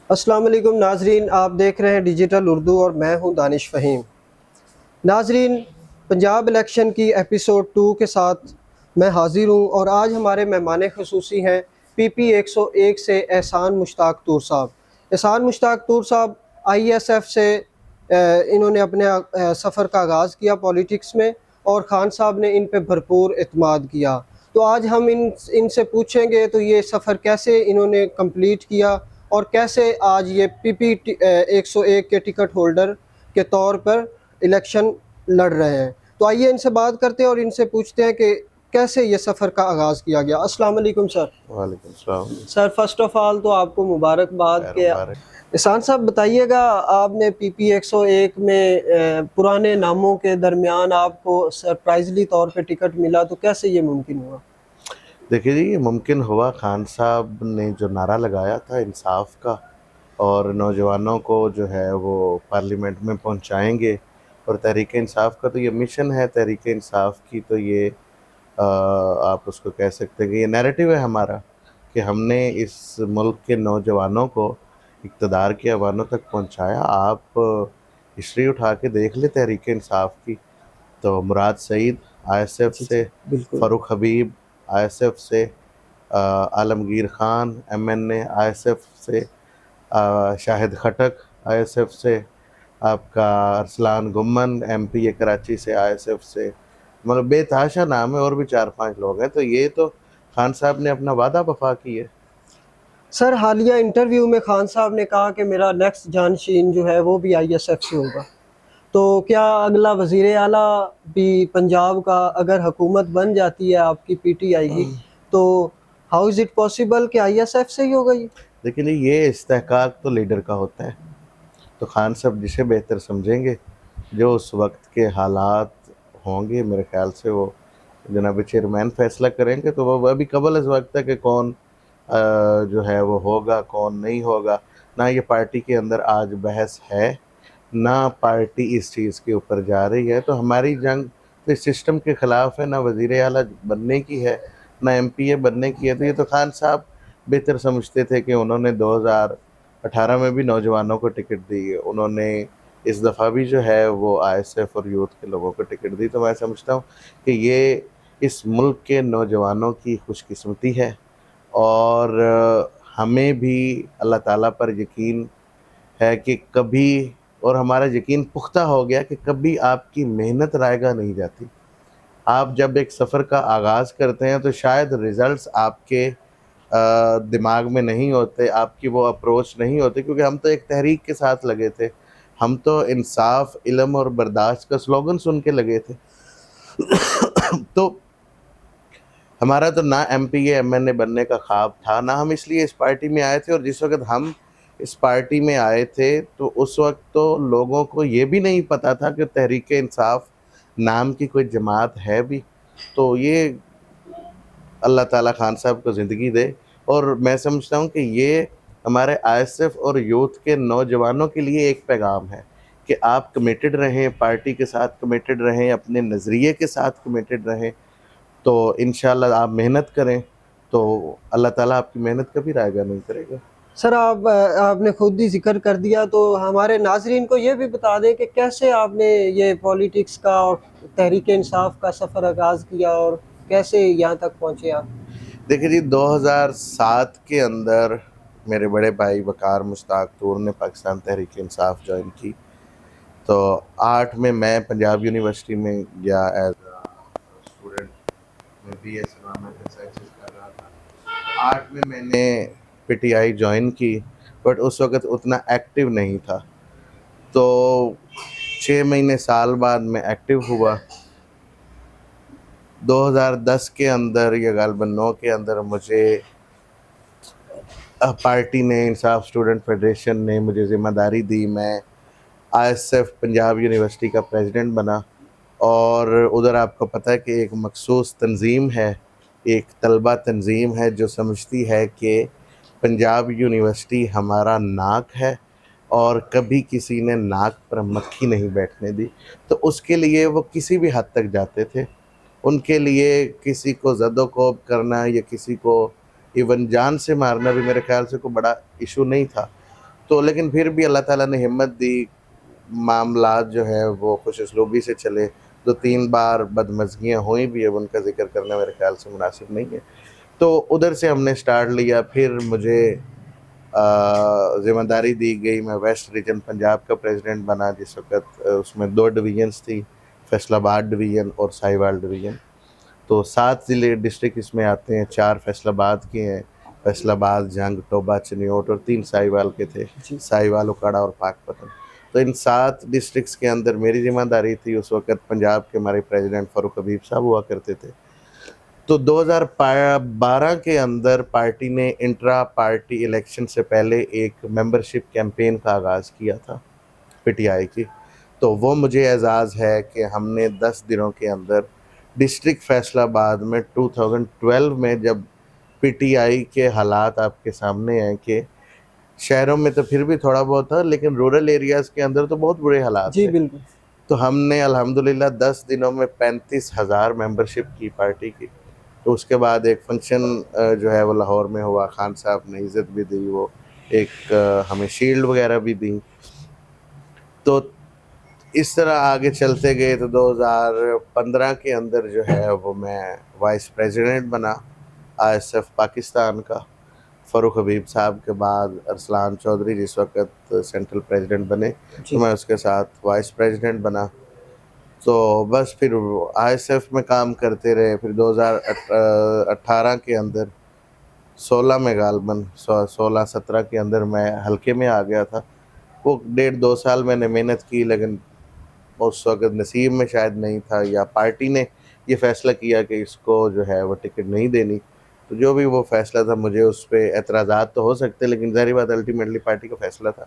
السلام علیکم ناظرین، آپ دیکھ رہے ہیں ڈیجیٹل اردو اور میں ہوں دانش فہیم۔ ناظرین، پنجاب الیکشن کی ایپیسوڈ 2 کے ساتھ میں حاضر ہوں اور آج ہمارے مہمان خصوصی ہیں پی پی 101 سے احسان مشتاق طور صاحب۔ احسان مشتاق طور صاحب آئی ایس ایف سے انہوں نے اپنے سفر کا آغاز کیا پولیٹکس میں، اور خان صاحب نے ان پہ بھرپور اعتماد کیا۔ تو آج ہم ان سے پوچھیں گے تو یہ سفر کیسے انہوں نے کمپلیٹ کیا اور کیسے آج یہ پی پی 101 کے ٹکٹ ہولڈر کے طور پر الیکشن لڑ رہے ہیں۔ تو آئیے ان سے بات کرتے ہیں اور ان سے پوچھتے ہیں کہ کیسے یہ سفر کا آغاز کیا گیا۔ السلام علیکم سر۔ وعلیکم السلام۔ سر فرسٹ آف آل تو آپ کو مبارکباد کہ احسان صاحب بتائیے گا، آپ نے پی پی 101 میں پرانے ناموں کے درمیان آپ کو سرپرائزلی طور پہ ٹکٹ ملا، تو کیسے یہ ممکن ہوا؟ دیکھیے جی، یہ ممکن ہوا خان صاحب نے جو نعرہ لگایا تھا انصاف کا، اور نوجوانوں کو جو ہے وہ پارلیمنٹ میں پہنچائیں گے، اور تحریک انصاف کا تو یہ مشن ہے، تحریک انصاف کی تو یہ آپ اس کو کہہ سکتے ہیں کہ یہ نیریٹو ہے ہمارا، کہ ہم نے اس ملک کے نوجوانوں کو اقتدار کے ایوانوں تک پہنچایا۔ آپ ہسٹری اٹھا کے دیکھ لیں تحریک انصاف کی، تو مراد سعید آئی ایس ایف سے، بالکل۔ فاروق حبیب آئی ایس ایف سے، Alamgir Khan M N A I S F سے، Shahid Khattak I S F سے، آپ کا ارسلان گمن ایم پی کراچی سے آئی ایس ایف سے، مطلب بے تحاشا نام ہے، اور بھی 4-5 لوگ ہیں۔ تو یہ تو خان صاحب نے اپنا وعدہ وفا کی ہے۔ سر حالیہ انٹرویو میں خان صاحب نے کہا کہ میرا نیکسٹ جانشین جو ہے وہ بھی آئی ایس ایف سے ہوگا، تو کیا اگلا وزیر اعلیٰ بھی پنجاب کا اگر حکومت بن جاتی ہے آپ کی پی ٹی آئی کی، تو ہاؤ از اٹ پاسبل کہ آئی ایس ایف سے ہی ہوگا یہ؟ لیکن یہ استحقاق تو لیڈر کا ہوتا ہے، تو خان صاحب جسے بہتر سمجھیں گے، جو اس وقت کے حالات ہوں گے، میرے خیال سے وہ جناب چیئرمین فیصلہ کریں گے۔ تو وہ ابھی قبل از وقت ہے کہ کون جو ہے وہ ہوگا، کون نہیں ہوگا۔ نہ یہ پارٹی کے اندر آج بحث ہے، نہ پارٹی اس چیز کے اوپر جا رہی ہے۔ تو ہماری جنگ تو اس سسٹم کے خلاف ہے، نہ وزیر اعلیٰ بننے کی ہے، نہ ایم پی اے بننے کی ہے۔ تو یہ تو خان صاحب بہتر سمجھتے تھے کہ انہوں نے 2018 میں بھی نوجوانوں کو ٹکٹ دی ہے، انہوں نے اس دفعہ بھی جو ہے وہ آئی ایس ایف اور یوتھ کے لوگوں کو ٹکٹ دی۔ تو میں سمجھتا ہوں کہ یہ اس ملک کے نوجوانوں کی خوش قسمتی ہے، اور ہمیں بھی اللہ تعالیٰ پر یقین ہے کہ کبھی، اور ہمارا یقین پختہ ہو گیا کہ کبھی آپ کی محنت رائے گاہ نہیں جاتی۔ آپ جب ایک سفر کا آغاز کرتے ہیں تو شاید ریزلٹس آپ کے دماغ میں نہیں ہوتے، آپ کی وہ اپروچ نہیں ہوتی، کیونکہ ہم تو ایک تحریک کے ساتھ لگے تھے، ہم تو انصاف، علم اور برداشت کا سلوگن سن کے لگے تھے۔ تو ہمارا تو نہ M P A M N A بننے کا خواب تھا، نہ ہم اس لیے اس پارٹی میں آئے تھے۔ اور جس وقت ہم اس پارٹی میں آئے تھے تو اس وقت تو لوگوں کو یہ بھی نہیں پتا تھا کہ تحریک انصاف نام کی کوئی جماعت ہے بھی۔ تو یہ اللہ تعالیٰ خان صاحب کو زندگی دے، اور میں سمجھتا ہوں کہ یہ ہمارے آئی ایس ایف اور یوتھ کے نوجوانوں کے لیے ایک پیغام ہے کہ آپ کمیٹڈ رہیں، پارٹی کے ساتھ کمیٹڈ رہیں، اپنے نظریے کے ساتھ کمیٹڈ رہیں، تو انشاءاللہ آپ محنت کریں تو اللہ تعالیٰ آپ کی محنت کبھی رائے گاہ نہیں کرے گا۔ سر آپ نے خود ہی ذکر کر دیا، تو ہمارے ناظرین کو یہ بھی بتا دیں کہ کیسے آپ نے یہ پولیٹکس کا اور تحریک انصاف کا سفر آغاز کیا اور کیسے یہاں تک پہنچے آپ؟ دیکھیں جی، 2007 کے اندر میرے بڑے بھائی وقار مشتاق طور نے پاکستان تحریک انصاف جوائن کی، تو 8 میں پنجاب یونیورسٹی میں گیا ایز اسٹوڈنٹ، میں بی ایس انوائرمنٹل سائنسز کر رہا تھا۔ 8 میں نے پی ٹی آئی جوائن کی، بٹ اس وقت اتنا ایکٹیو نہیں تھا۔ تو 6 مہینے سال بعد میں ایکٹیو ہوا۔ 2010 کے اندر یا غالباً 9 کے اندر مجھے پارٹی نے، انصاف اسٹوڈنٹ فیڈریشن نے مجھے ذمہ داری دی، میں I S F Punjab university کا پریزیڈنٹ بنا۔ اور ادھر آپ کو پتہ ہے کہ ایک مخصوص تنظیم ہے، ایک طلبہ تنظیم ہے جو سمجھتی ہے کہ پنجاب یونیورسٹی ہمارا ناک ہے، اور کبھی کسی نے ناک پر مکھی نہیں بیٹھنے دی۔ تو اس کے لیے وہ کسی بھی حد تک جاتے تھے، ان کے لیے کسی کو زد و کوب کرنا یا کسی کو ایون جان سے مارنا بھی میرے خیال سے کوئی بڑا ایشو نہیں تھا۔ تو لیکن پھر بھی اللہ تعالیٰ نے ہمت دی، معاملات جو ہے وہ خوش اسلوبی سے چلے. 2-3 بار بدمزگیاں ہوئی بھی، اب ان کا ذکر کرنا میرے خیال سے مناسب نہیں ہے. تو ادھر سے ہم نے سٹارٹ لیا. پھر مجھے ذمہ داری دی گئی، میں ویسٹ ریجن پنجاب کا پریزیڈنٹ بنا. جس وقت اس میں 2 ڈویژنس تھی، فیصل آباد ڈویژن اور ساہیوال ڈویژن. تو 7 ضلع ڈسٹرکٹ اس میں آتے ہیں. 4 فیصل آباد کے ہیں، فیصل آباد، جنگ، ٹوبہ، چنیوٹ، اور 3 ساہیوال کے تھے، ساہیوال، اکاڑا اور پاک پتن. تو ان 7 ڈسٹرکٹس کے اندر میری ذمہ داری تھی. اس وقت پنجاب کے ہمارے پریزیڈنٹ فاروق حبیب صاحب ہوا کرتے تھے. تو 2012 کے اندر پارٹی نے انٹرا پارٹی الیکشن سے پہلے ایک ممبرشپ کیمپین کا آغاز کیا تھا پی ٹی آئی کی. تو وہ مجھے اعزاز ہے کہ ہم نے 10 دنوں کے اندر ڈسٹرکٹ فیصل آباد میں 2012 میں، جب پی ٹی آئی کے حالات آپ کے سامنے ہیں کہ شہروں میں تو پھر بھی تھوڑا بہت تھا، لیکن رورل ایریاز کے اندر تو بہت برے حالات جی تھے. بالکل. تو ہم نے الحمدللہ 10 دنوں میں 35,000 ممبرشپ کی پارٹی کی. تو اس کے بعد ایک فنکشن جو ہے وہ لاہور میں ہوا. خان صاحب نے عزت بھی دی، وہ ایک ہمیں شیلڈ وغیرہ بھی دی. تو اس طرح آگے چلتے گئے. تو 2015 کے اندر جو ہے وہ میں وائس پریزیڈنٹ بنا آئی ایس ایف پاکستان کا. فاروق حبیب صاحب کے بعد ارسلان چودھری جس وقت سینٹرل پریزیڈنٹ بنے، تو میں اس کے ساتھ وائس پریزیڈنٹ بنا. تو بس پھر آئی ایس ایف میں کام کرتے رہے. پھر 2018 کے اندر 16 میں غالباً 16-17 کے اندر میں حلقے میں آ گیا تھا. وہ 1.5-2 سال میں نے محنت کی، لیکن اس وقت نصیب میں شاید نہیں تھا، یا پارٹی نے یہ فیصلہ کیا کہ اس کو جو ہے وہ ٹکٹ نہیں دینی. تو جو بھی وہ فیصلہ تھا، مجھے اس پہ اعتراضات تو ہو سکتے، لیکن ظاہری بات الٹیمیٹلی پارٹی کا فیصلہ تھا.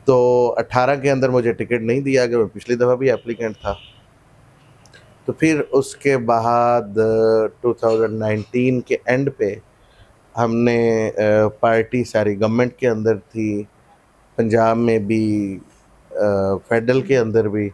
تو 18 کے اندر مجھے ٹکٹ نہیں دیا کہ میں پچھلی دفعہ بھی اپلیکنٹ تھا. تو پھر اس کے بعد 2019 کے اینڈ پہ ہم نے پارٹی ساری گورنمنٹ کے اندر تھی، پنجاب میں بھی، فیڈرل کے اندر بھی.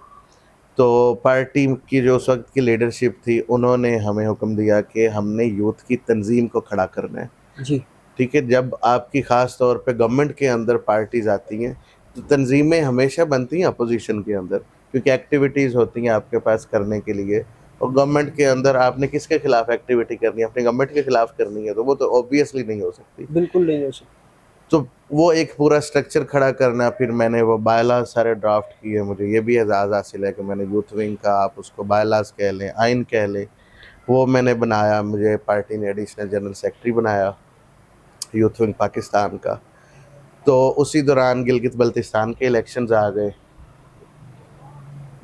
تو پارٹی کی جو اس وقت کی لیڈرشپ تھی، انہوں نے ہمیں حکم دیا کہ ہم نے یوتھ کی تنظیم کو کھڑا کرنا ہے. جی ٹھیک ہے. جب آپ کی خاص طور پہ گورنمنٹ کے اندر پارٹیز آتی ہیں تو تنظیمیں ہمیشہ بنتی ہیں اپوزیشن کے اندر، کیونکہ ایکٹیویٹیز ہوتی ہیں آپ کے پاس کرنے کے لیے. اور گورنمنٹ کے اندر آپ نے کس کے خلاف ایکٹیویٹی کرنی ہے؟ اپنے گورنمنٹ کے خلاف کرنی ہے، تو وہ تو اوبویسلی نہیں ہو سکتی. بالکل نہیں ہو سکتا. تو وہ ایک پورا سٹرکچر کھڑا کرنا. پھر میں نے وہ بائی لاز سارے ڈرافٹ کیے. مجھے یہ بھی اعزاز حاصل ہے کہ میں نے یوتھ ونگ کا، آپ اس کو بائی لاز کہہ لیں، آئین کہہ لیں، وہ میں نے بنایا. مجھے پارٹی نے ایڈیشنل جنرل سیکرٹری بنایا یوتھ ونگ پاکستان کا. تو اسی دوران گلگت بلتستان کے الیکشنز آ گئے.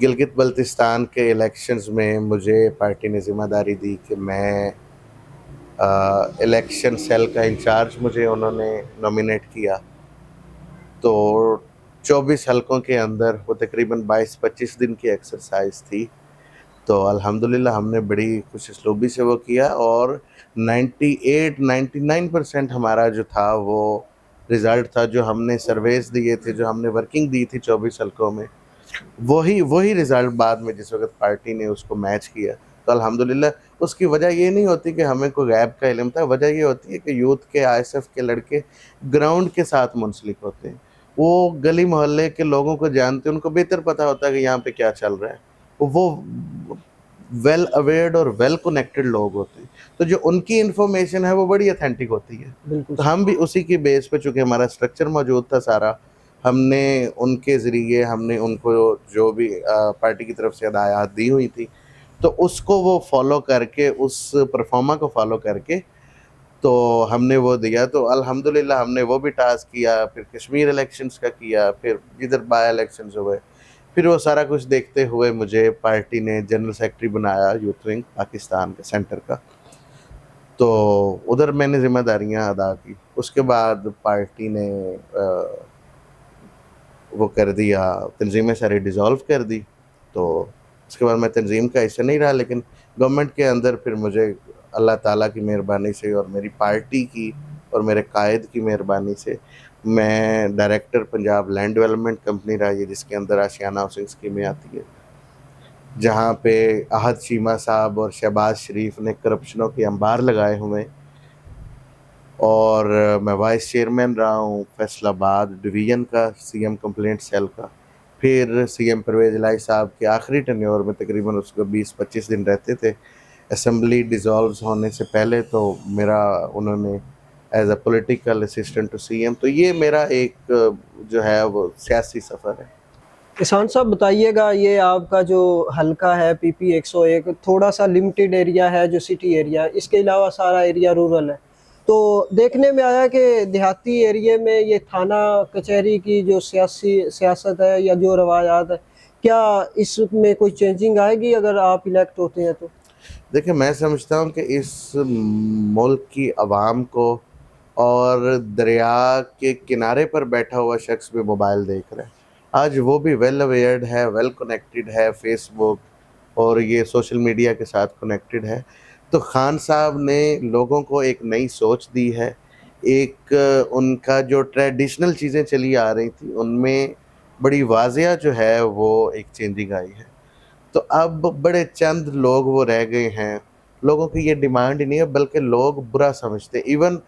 گلگت بلتستان کے الیکشنز میں مجھے پارٹی نے ذمہ داری دی کہ میں الیکشن سیل کا انچارج مجھے انہوں نے نومینیٹ کیا. تو 24 حلقوں کے اندر وہ تقریباً 22-25 دن کی ایکسرسائز تھی. تو الحمدللہ ہم نے بڑی خوش اسلوبی سے وہ کیا، اور 98-99% ہمارا جو تھا وہ رزلٹ تھا. جو ہم نے سرویز دیے تھے، جو ہم نے ورکنگ دی تھی 24 حلقوں میں، وہی رزلٹ بعد میں جس وقت پارٹی نے اس کو میچ کیا. تو الحمدللہ اس کی وجہ یہ نہیں ہوتی کہ ہمیں کوئی غیب کا علم تھا. وجہ یہ ہوتی ہے کہ یوتھ کے، آئی ایس ایف کے لڑکے گراؤنڈ کے ساتھ منسلک ہوتے ہیں. وہ گلی محلے کے لوگوں کو جانتے ہیں، ان کو بہتر پتہ ہوتا ہے کہ یہاں پہ کیا چل رہا ہے. وہ ویل اویئرڈ اور ویل کنیکٹڈ لوگ ہوتے ہیں. تو جو ان کی انفارمیشن ہے وہ بڑی اتھینٹک ہوتی ہے. بالکل. تو ہم بھی اسی کی بیس پہ، چونکہ ہمارا اسٹرکچر موجود تھا سارا، ہم نے ان کے ذریعے، ہم نے ان کو جو بھی پارٹی کی طرف سے ہدایات دی ہوئی تھی، تو اس کو وہ فالو کر کے، اس پرفارما کو فالو کر کے تو ہم نے وہ دیا. تو الحمدللہ ہم نے وہ بھی ٹاسک کیا. پھر کشمیر الیکشنز کا کیا، پھر ادھر بائی الیکشنز ہوئے. پھر وہ سارا کچھ دیکھتے ہوئے مجھے پارٹی نے جنرل سیکرٹری بنایا یوتھ ونگ پاکستان کے سینٹر کا. تو ادھر میں نے ذمہ داریاں ادا کی. اس کے بعد پارٹی نے وہ کر دیا، تنظیمیں ساری ڈیزالو کر دی. تو اس کے بعد میں تنظیم کا حصہ نہیں رہا، لیکن گورنمنٹ کے اندر پھر مجھے اللہ تعالیٰ کی مہربانی سے اور میری پارٹی کی اور میرے قائد کی مہربانی سے میں director Punjab land development company رہی ہے، جس کے اندر آشیانہ ہاؤسنگ اسکیمیں آتی ہیں، جہاں پہ احد شیمہ صاحب اور شہباز شریف نے کرپشنوں کے انبار لگائے ہوئے. اور میں وائس چیئرمین رہا ہوں فیصل آباد ڈویژن کا سی ایم کمپلینٹ سیل کا. پھر سی ایم پرویز الہی صاحب کے آخری ٹینیور میں تقریباً اس کو 20-25 دن رہتے تھے اسمبلی ڈیزالوز ہونے سے پہلے, تو میرا انہوں نے as a political assistant to C M. تو یہ میرا ایک جو ہے وہ سیاسی سفر ہے. احسان صاحب بتائیے گا, یہ آپ کا جو حلقہ ہے پی پی 101 تھوڑا سا لمیٹڈ ایریا ہے جو سٹی ایریا, اس کے علاوہ سارا ایریا رورل ہے, تو دیکھنے میں آیا کہ دیہاتی ایریے میں یہ تھانہ کچہری کی جو سیاست ہے یا جو روایات ہے, کیا اس میں کوئی چینجنگ آئے گی اگر آپ الیکٹ ہوتے ہیں تو؟ دیکھیں, میں سمجھتا ہوں کہ اس ملک کی عوام کو اور دریا کے کنارے پر بیٹھا ہوا شخص بھی موبائل دیکھ رہا ہے. آج وہ بھی ویل اویئرڈ ہے, ویل کنیکٹڈ ہے, فیس بک اور یہ سوشل میڈیا کے ساتھ کنیکٹڈ ہے. تو خان صاحب نے لوگوں کو ایک نئی سوچ دی ہے. ایک ان کا جو ٹریڈیشنل چیزیں چلی آ رہی تھیں ان میں بڑی واضح جو ہے وہ ایک چینجنگ آئی ہے. تو اب بڑے چند لوگ وہ رہ گئے ہیں. لوگوں کی یہ ڈیمانڈ ہی نہیں ہے, بلکہ لوگ برا سمجھتے. ایون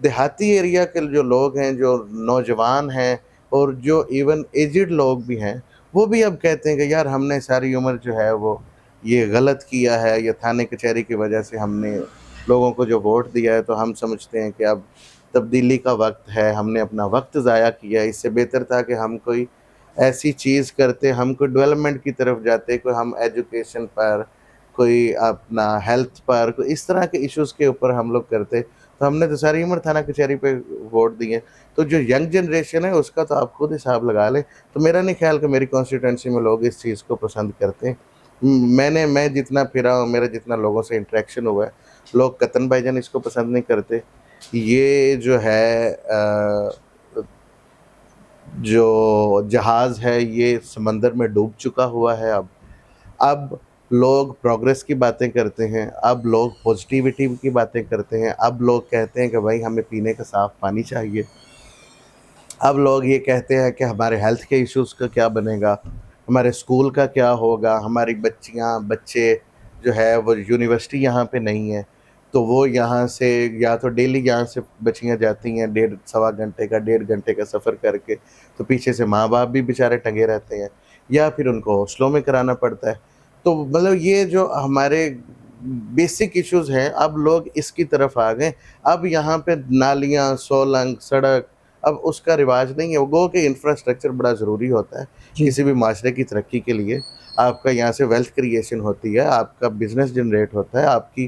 دیہاتی ایریا کے جو لوگ ہیں, جو نوجوان ہیں اور جو ایون ایجڈ لوگ بھی ہیں, وہ بھی اب کہتے ہیں کہ یار ہم نے ساری عمر جو ہے وہ یہ غلط کیا ہے, یہ تھانے کچہری کی وجہ سے ہم نے لوگوں کو جو ووٹ دیا ہے, تو ہم سمجھتے ہیں کہ اب تبدیلی کا وقت ہے, ہم نے اپنا وقت ضائع کیا. اس سے بہتر تھا کہ ہم کوئی ایسی چیز کرتے, ہم کوئی ڈیولپمنٹ کی طرف جاتے, کوئی ہم ایجوکیشن پر, کوئی اپنا ہیلتھ پر, کوئی اس طرح کے ایشوز کے اوپر ہم لوگ کرتے. تو ہم نے تو ساری عمر تھانہ کچہری پہ ووٹ دیے. تو جو ینگ جنریشن ہے اس کا تو آپ خود حساب لگا لیں. تو میرا نہیں خیال کہ میری کانسٹیٹوئنسی میں لوگ اس چیز کو پسند کرتے ہیں. میں جتنا پھرا ہوں, میرا جتنا لوگوں سے انٹریکشن ہوا ہے, لوگ قطن بھائی جان اس کو پسند نہیں کرتے. یہ جو ہے جو جہاز ہے یہ سمندر میں ڈوب چکا ہوا ہے. اب لوگ پروگریس کی باتیں کرتے ہیں, اب لوگ پوزیٹیوٹی کی باتیں کرتے ہیں, اب لوگ کہتے ہیں کہ بھائی ہمیں پینے کا صاف پانی چاہیے. اب لوگ یہ کہتے ہیں کہ ہمارے ہیلتھ کے ایشوز کا کیا بنے گا, ہمارے اسکول کا کیا ہوگا, ہماری بچیاں بچے جو ہے وہ یونیورسٹی یہاں پہ نہیں ہے, تو وہ یہاں سے یا تو ڈیلی یہاں سے بچیاں جاتی ہیں 1.5 گھنٹے کا سفر کر کے, تو پیچھے سے ماں باپ بھی بیچارے ٹنگے رہتے ہیں, یا پھر ان کو ہاسٹلوں میں کرانا پڑتا ہے. تو مطلب یہ جو ہمارے بیسک ایشوز ہیں, اب لوگ اس کی طرف آ گئے. اب یہاں پہ نالیاں, سولنگ, سڑک, اب اس کا رواج نہیں ہے. وہ گو کہ انفراسٹرکچر بڑا ضروری ہوتا ہے کسی بھی معاشرے کی ترقی کے لیے. آپ کا یہاں سے ویلتھ کریشن ہوتی ہے, آپ کا بزنس جنریٹ ہوتا ہے, آپ کی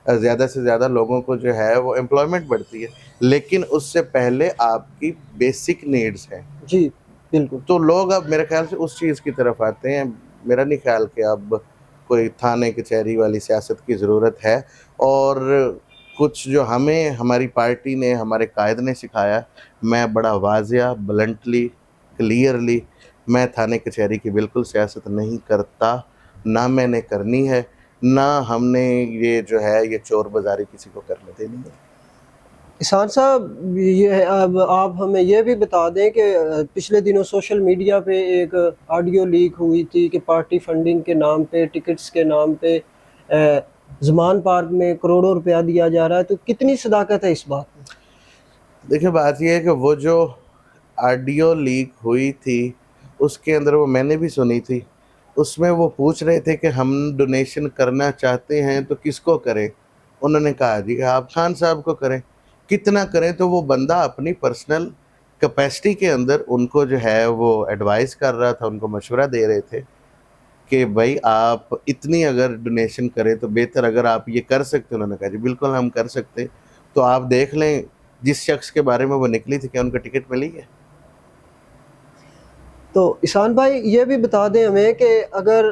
زیادہ سے زیادہ لوگوں کو جو ہے وہ امپلائمنٹ بڑھتی ہے, لیکن اس سے پہلے آپ کی بیسک نیڈز ہیں. جی بالکل. تو لوگ اب میرے خیال سے اس چیز کی طرف آتے ہیں. میرا نہیں خیال کہ اب کوئی تھانے کچہری والی سیاست کی ضرورت ہے. اور کچھ جو ہمیں ہماری پارٹی نے, ہمارے قائد نے سکھایا, میں بڑا واضح, بلنٹلی, کلیئرلی میں تھانے کچہری کی بالکل سیاست نہیں کرتا, نہ میں نے کرنی ہے, نہ ہم نے یہ جو ہے یہ چور بازاری کسی کو کرنے دینی ہے. احسان صاحب, یہ اب آپ ہمیں یہ بھی بتا دیں کہ پچھلے دنوں سوشل میڈیا پہ ایک آڈیو لیک ہوئی تھی کہ پارٹی فنڈنگ کے نام پہ, ٹکٹس کے نام پہ زمان پارک میں کروڑوں روپیہ دیا جا رہا ہے, تو کتنی صداقت ہے اس بات میں؟ دیکھیں, بات یہ ہے کہ وہ جو آڈیو لیک ہوئی تھی اس کے اندر, وہ میں نے بھی سنی تھی, اس میں وہ پوچھ رہے تھے کہ ہم ڈونیشن کرنا چاہتے ہیں تو کس کو کریں. انہوں نے کہا جی آپ خان صاحب کو کریں. کتنا کریں, تو وہ بندہ اپنی پرسنل کیپیسٹی کے اندر ان کو جو ہے وہ ایڈوائز کر رہا تھا, ان کو مشورہ دے رہے تھے کہ بھائی آپ اتنی اگر ڈونیشن کریں تو بہتر, اگر آپ یہ کر سکتے. انہوں نے کہا جی بالکل ہم کر سکتے. تو آپ دیکھ لیں جس شخص کے بارے میں وہ نکلی تھی کیا ان کو ٹکٹ ملی ہے. تو احسان بھائی یہ بھی بتا دیں ہمیں کہ اگر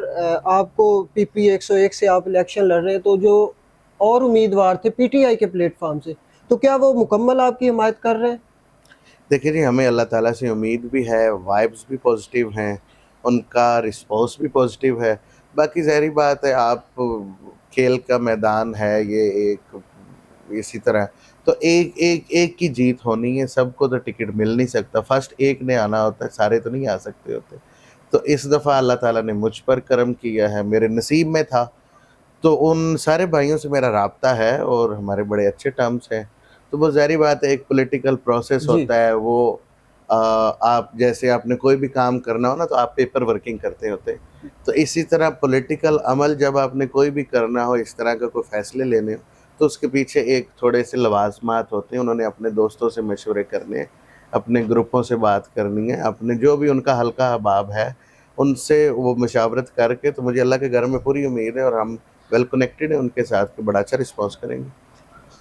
آپ کو پی پی 101 سے آپ الیکشن لڑ رہے ہیں, تو جو اور امیدوار تھے پی ٹی آئی کے پلیٹ فارم سے, تو کیا وہ مکمل آپ کی حمایت کر رہے ہیں؟ دیکھیں جی, ہمیں اللہ تعالیٰ سے امید بھی ہے, وائبس بھی پازیٹیو ہیں, ان کا رسپانس بھی پازیٹیو ہے. باقی ظاہری بات ہے, آپ کھیل کا میدان ہے یہ ایک, اسی طرح تو ایک کی جیت ہونی ہے. سب کو تو ٹکٹ مل نہیں سکتا, فرسٹ ایک نے آنا ہوتا ہے, سارے تو نہیں آ سکتے ہوتے. تو اس دفعہ اللہ تعالیٰ نے مجھ پر کرم کیا ہے, میرے نصیب میں تھا. تو ان سارے بھائیوں سے میرا رابطہ ہے اور ہمارے بڑے اچھے ٹرمز ہیں. تو وہ ظاہری بات ہے ایک پولیٹیکل پروسیس جی ہوتا ہے وہ آپ جیسے آپ نے کوئی بھی کام کرنا ہو نا تو آپ پیپر ورکنگ کرتے ہوتے ہیں، تو اسی طرح پولیٹیکل عمل جب آپ نے کوئی بھی کرنا ہو، اس طرح کا کوئی فیصلے لینے ہو، تو اس کے پیچھے ایک تھوڑے سے لوازمات ہوتے ہیں. انہوں نے اپنے دوستوں سے مشورے کرنے ہیں، اپنے گروپوں سے بات کرنی ہے، اپنے جو بھی ان کا حلقہ احباب ہے ان سے وہ مشاورت کر کے. تو مجھے اللہ کے گھر میں پوری امید ہے اور ہم ویل کنیکٹڈ ہیں ان کے ساتھ کہ بڑا اچھا رسپانس کریں گے.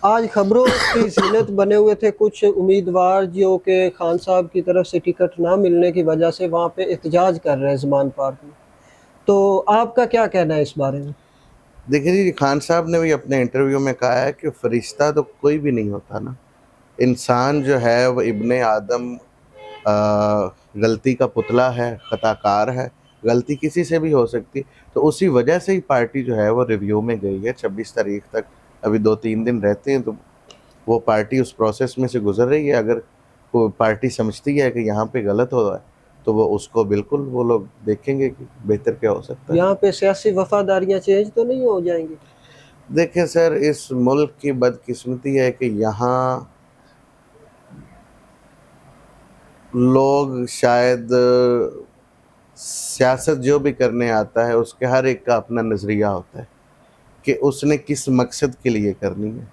آج خبروں کی زینت بنے ہوئے تھے کچھ امیدوار جو کہ خان صاحب کی طرف سے ٹکٹ نہ ملنے کی وجہ سے وہاں پہ احتجاج کر رہے ہیں زمان پارک میں، تو آپ کا کیا کہنا ہے اس بارے میں؟ دیکھیں جی، خان صاحب نے بھی اپنے انٹرویو میں کہا ہے کہ فرشتہ تو کوئی بھی نہیں ہوتا نا. انسان جو ہے وہ ابن آدم غلطی کا پتلا ہے، خطا کار ہے، غلطی کسی سے بھی ہو سکتی. تو اسی وجہ سے ہی پارٹی جو ہے وہ ریویو میں گئی ہے 26 تاریخ تک. ابھی 2-3 دن رہتے ہیں تو وہ پارٹی اس پروسیس میں سے گزر رہی ہے. اگر کوئی پارٹی سمجھتی ہے کہ یہاں پہ غلط ہو رہا ہے تو وہ اس کو بالکل وہ لوگ دیکھیں گے کہ بہتر کیا ہو سکتا ہے. یہاں پہ سیاسی وفاداریاں چینج تو نہیں ہو جائیں گی؟ دیکھیں سر، اس ملک کی بدقسمتی ہے کہ یہاں لوگ شاید سیاست جو بھی کرنے آتا ہے اس کے ہر ایک کا اپنا نظریہ ہوتا ہے کہ اس نے کس مقصد کے لیے کرنی ہے.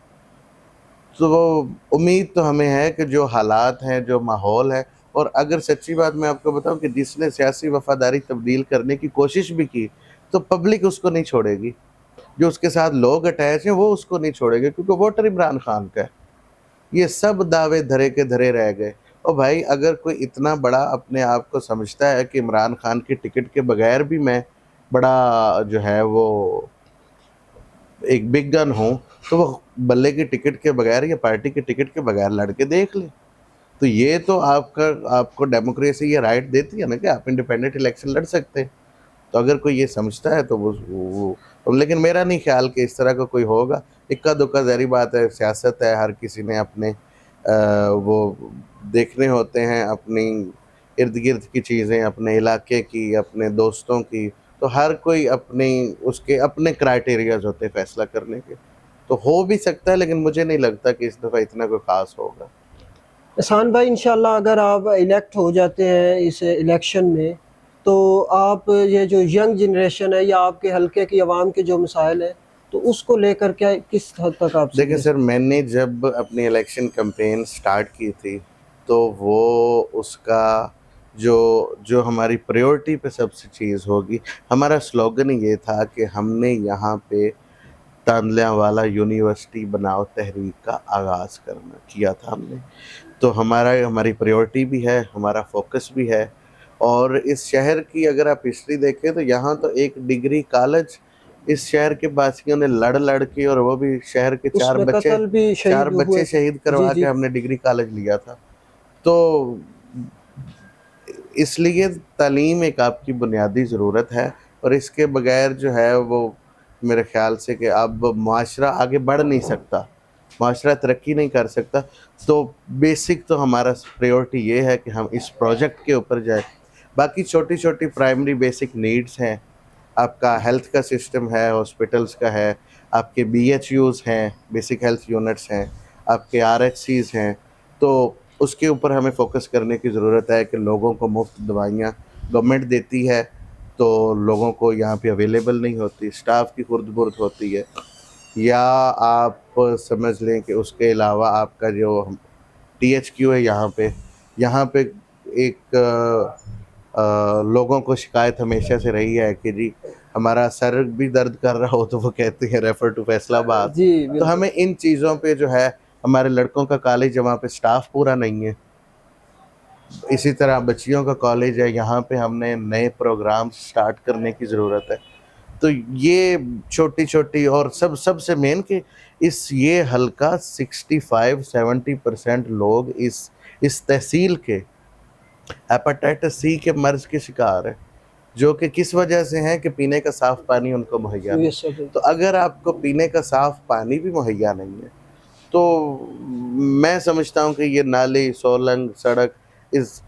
تو وہ امید تو ہمیں ہے کہ جو حالات ہیں، جو ماحول ہے، اور اگر سچی بات میں آپ کو بتاؤں کہ جس نے سیاسی وفاداری تبدیل کرنے کی کوشش بھی کی تو پبلک اس کو نہیں چھوڑے گی. جو اس کے ساتھ لوگ اٹیچ ہیں وہ اس کو نہیں چھوڑے گے کیونکہ ووٹر عمران خان کا ہے. یہ سب دعوے دھرے کے دھرے رہ گئے. اور بھائی اگر کوئی اتنا بڑا اپنے آپ کو سمجھتا ہے کہ عمران خان کی ٹکٹ کے بغیر بھی میں بڑا جو ہے وہ ایک بگ گن ہوں، تو وہ بلے کی ٹکٹ کے بغیر یا پارٹی کی ٹکٹ کے بغیر لڑ کے دیکھ لیں. تو یہ تو آپ کو ڈیموکریسی یہ رائٹ دیتی ہے نا کہ آپ انڈیپینڈنٹ الیکشن لڑ سکتے ہیں. تو اگر کوئی یہ سمجھتا ہے تو لیکن میرا نہیں خیال کہ اس طرح کا کوئی ہوگا. اکا دکا ظاہری بات ہے، سیاست ہے، ہر کسی نے اپنے وہ دیکھنے ہوتے ہیں، اپنی ارد گرد کی چیزیں، اپنے علاقے کی، اپنے دوستوں کی. تو ہر کوئی اس کے اپنے کرائٹیریاز ہوتے ہیں فیصلہ کرنے کے. تو ہو بھی سکتا ہے لیکن مجھے نہیں لگتا کہ اس دفعہ اتنا کوئی خاص ہوگا. احسان بھائی، انشاءاللہ اگر آپ الیکٹ ہو جاتے ہیں اس الیکشن میں تو آپ یہ جو ینگ جنریشن ہے یا آپ کے حلقے کی عوام کے جو مسائل ہیں تو اس کو لے کر کیا کس حد تک آپ دیکھیں سر، میں نے جب اپنی الیکشن کمپین سٹارٹ کی تھی تو وہ اس کا جو ہماری پریورٹی پہ سب سے چیز ہوگی، ہمارا سلوگن یہ تھا کہ ہم نے یہاں پہ تانلیاں والا یونیورسٹی بناؤ تحریک کا آغاز کیا تھا ہم نے. تو ہماری پریورٹی بھی ہے، ہمارا فوکس بھی ہے. اور اس شہر کی اگر آپ ہسٹری دیکھیں تو یہاں تو ایک ڈگری کالج اس شہر کے باسیوں نے لڑ کے، اور وہ بھی شہر کے اس میں قتل بھی چار شہید ہوئے بچے تھے. شہید کروا کے ہم نے ڈگری کالج لیا تھا. تو اس لیے تعلیم ایک آپ کی بنیادی ضرورت ہے، اور اس کے بغیر جو ہے وہ میرے خیال سے کہ اب معاشرہ آگے بڑھ نہیں سکتا، معاشرہ ترقی نہیں کر سکتا. تو بیسک تو ہمارا پریورٹی یہ ہے کہ ہم اس پروجیکٹ کے اوپر جائیں. باقی چھوٹی چھوٹی پرائمری بیسک نیڈز ہیں، آپ کا ہیلتھ کا سسٹم ہے، ہاسپٹلس کا ہے، آپ کے بی ایچ یوز ہیں، بیسک ہیلتھ یونٹس ہیں، آپ کے آر ایچ سیز ہیں. تو اس کے اوپر ہمیں فوکس کرنے کی ضرورت ہے کہ لوگوں کو مفت دوائیاں گورنمنٹ دیتی ہے تو لوگوں کو یہاں پہ اویلیبل نہیں ہوتی، اسٹاف کی خرد برد ہوتی ہے. یا آپ سمجھ لیں کہ اس کے علاوہ آپ کا جو ٹی ایچ کیو ہے یہاں پہ ایک لوگوں کو شکایت ہمیشہ سے رہی ہے کہ جی ہمارا سر بھی درد کر رہا ہو تو وہ کہتے ہیں ریفر ٹو فیصل آباد. جی تو بالکل. ہمیں ان چیزوں پہ جو ہے، ہمارے لڑکوں کا کالج ہے وہاں پہ سٹاف پورا نہیں ہے. اسی طرح بچیوں کا کالج ہے، یہاں پہ ہم نے نئے پروگرام سٹارٹ کرنے کی ضرورت ہے. تو یہ چھوٹی چھوٹی اور سب سے مین کہ یہ حلقہ 65-70% لوگ اس تحصیل کے ہیپاٹائٹس سی کے مرض کے شکار ہیں، جو کہ کس وجہ سے ہیں کہ پینے کا صاف پانی ان کو مہیا نہیں. تو اگر آپ کو پینے کا صاف پانی بھی مہیا نہیں ہے تو میں سمجھتا ہوں کہ یہ نالی، سولنگ، سڑک،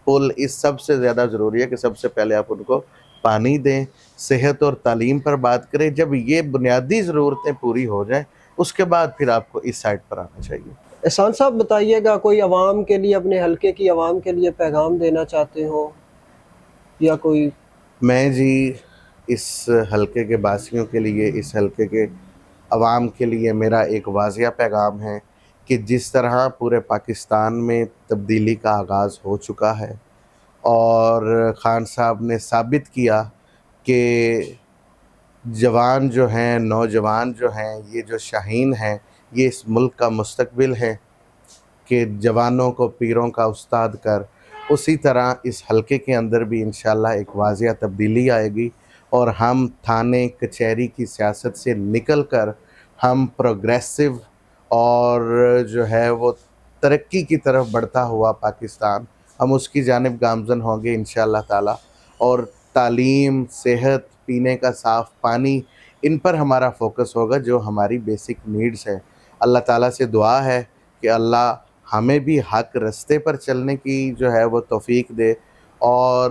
پل سب سے زیادہ ضروری ہے کہ سب سے پہلے آپ ان کو پانی دیں. صحت اور تعلیم پر بات کریں. جب یہ بنیادی ضرورتیں پوری ہو جائیں اس کے بعد پھر آپ کو اس سائٹ پر آنا چاہیے. احسان صاحب بتائیے گا، کوئی عوام کے لیے، اپنے حلقے کی عوام کے لیے پیغام دینا چاہتے ہو یا کوئی؟ میں جی اس حلقے کے باسیوں کے لیے، اس حلقے کے عوام کے لیے میرا ایک واضح پیغام ہے کہ جس طرح پورے پاکستان میں تبدیلی کا آغاز ہو چکا ہے اور خان صاحب نے ثابت کیا کہ جوان جو ہیں، نوجوان جو ہیں، یہ جو شاہین ہیں، یہ اس ملک کا مستقبل ہے، کہ جوانوں کو پیروں کا استاد کر، اسی طرح اس حلقے کے اندر بھی انشاءاللہ ایک واضح تبدیلی آئے گی اور ہم تھانے کچہری کی سیاست سے نکل کر ہم پروگریسو اور جو ہے وہ ترقی کی طرف بڑھتا ہوا پاکستان، ہم اس کی جانب گامزن ہوں گے انشاءاللہ تعالی. اور تعلیم، صحت، پینے کا صاف پانی، ان پر ہمارا فوکس ہوگا جو ہماری بیسک نیڈز ہیں. اللہ تعالیٰ سے دعا ہے کہ اللہ ہمیں بھی حق رستے پر چلنے کی جو ہے وہ توفیق دے، اور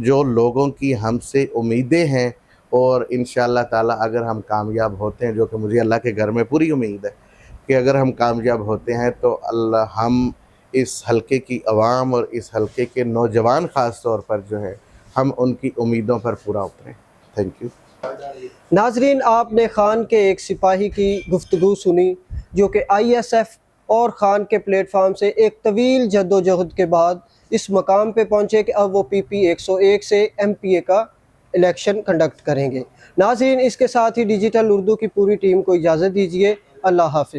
جو لوگوں کی ہم سے امیدیں ہیں، اور انشاءاللہ تعالیٰ اگر ہم کامیاب ہوتے ہیں، جو کہ مجھے اللہ کے گھر میں پوری امید ہے کہ اگر ہم کامیاب ہوتے ہیں تو اللہ ہم اس حلقے کی عوام اور اس حلقے کے نوجوان خاص طور پر جو ہے ہم ان کی امیدوں پر پورا اتریں. Thank you. ناظرین، آپ نے خان کے ایک سپاہی کی گفتگو سنی جو کہ آئی ایس ایف اور خان کے پلیٹ فارم سے ایک طویل جد و جہد کے بعد اس مقام پہ پہنچے کہ اب وہ PP 101 سے MPA کا الیکشن کنڈکٹ کریں گے. ناظرین، اس کے ساتھ ہی ڈیجیٹل اردو کی پوری ٹیم کو اجازت دیجیے. اللہ حافظ.